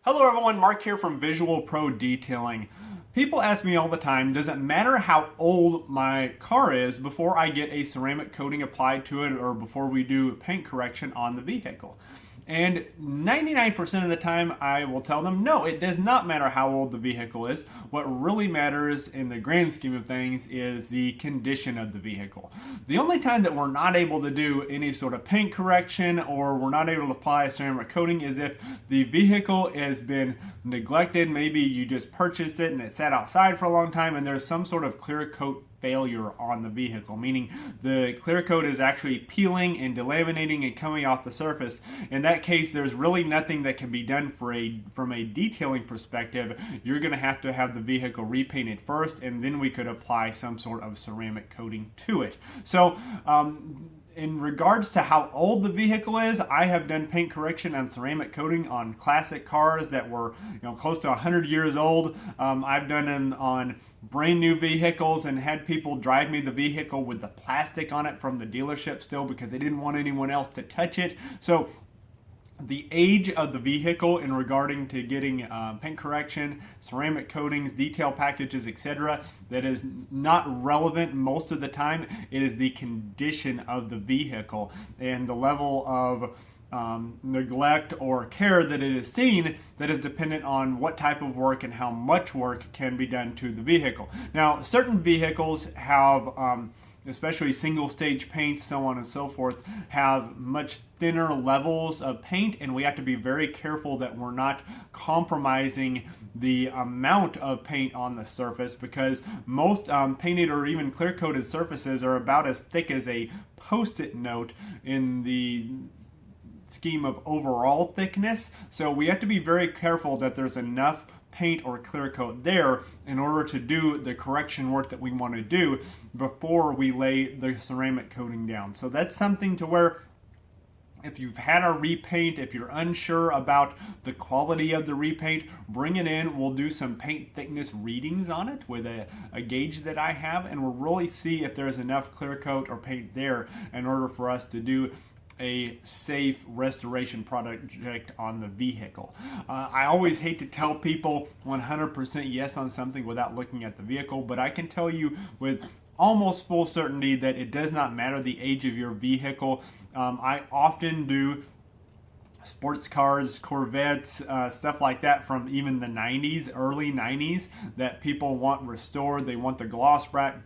Hello everyone, Mark here from Visual Pro Detailing. People ask me all the time, does it matter how old my car is before I get a ceramic coating applied to it or before we do paint correction on the vehicle? And 99% of the time I will tell them, no, it does not matter how old the vehicle is. What really matters in the grand scheme of things is the condition of the vehicle. The only time that we're not able to do any sort of paint correction or we're not able to apply a ceramic coating is if the vehicle has been neglected. Maybe you just purchased it and it sat outside for a long time and there's some sort of clear coat failure on the vehicle, meaning the clear coat is actually peeling and delaminating and coming off the surface. In that case, there's really nothing that can be done from a detailing perspective. You're going to have the vehicle repainted first, and then we could apply some sort of ceramic coating to it. So in regards to how old the vehicle is, I have done paint correction and ceramic coating on classic cars that were close to 100 years old. I've done it on brand new vehicles and had people drive me the vehicle with the plastic on it from the dealership still because they didn't want anyone else to touch it. So the age of the vehicle in regarding to getting paint correction, ceramic coatings, detail packages, etc., that is not relevant most of the time. It is the condition of the vehicle and the level of neglect or care that it is seen that is dependent on what type of work and how much work can be done to the vehicle. Now, certain vehicles have especially single stage paints, so on and so forth, have much thinner levels of paint, and we have to be very careful that we're not compromising the amount of paint on the surface, because most painted or even clear coated surfaces are about as thick as a post-it note in the scheme of overall thickness. So we have to be very careful that there's enough paint or clear coat there in order to do the correction work that we want to do before we lay the ceramic coating down. So that's something to where if you've had a repaint, if you're unsure about the quality of the repaint, bring it in. We'll do some paint thickness readings on it with a gauge that I have, and we'll really see if there's enough clear coat or paint there in order for us to do a safe restoration project on the vehicle. I always hate to tell people 100% yes on something without looking at the vehicle, but I can tell you with almost full certainty that it does not matter the age of your vehicle. I often do sports cars, Corvettes, stuff like that from even the 90s, early 90s, that people want restored. They want the gloss brack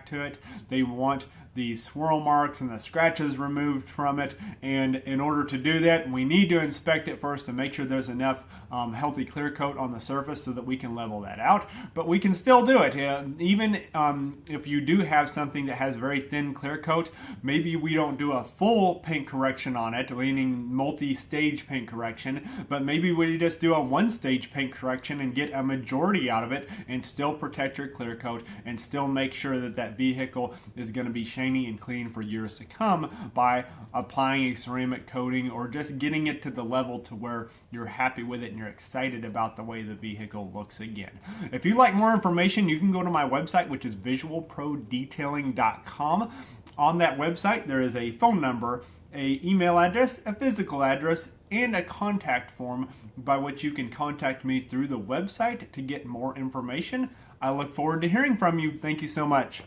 to it. They want the swirl marks and the scratches removed from it, and in order to do that, we need to inspect it first to make sure there's enough healthy clear coat on the surface so that we can level that out. But we can still do it. Even if you do have something that has very thin clear coat, maybe we don't do a full paint correction on it, meaning multi-stage paint correction, but maybe we just do a one-stage paint correction and get a majority out of it and still protect your clear coat and still make sure that that vehicle is going to be shiny and clean for years to come by applying a ceramic coating or just getting it to the level to where you're happy with it and you're excited about the way the vehicle looks again. If you'd like more information, you can go to my website, which is visualprodetailing.com. On that website, there is a phone number, a email address, a physical address, and a contact form by which you can contact me through the website to get more information. I look forward to hearing from you. Thank you so much.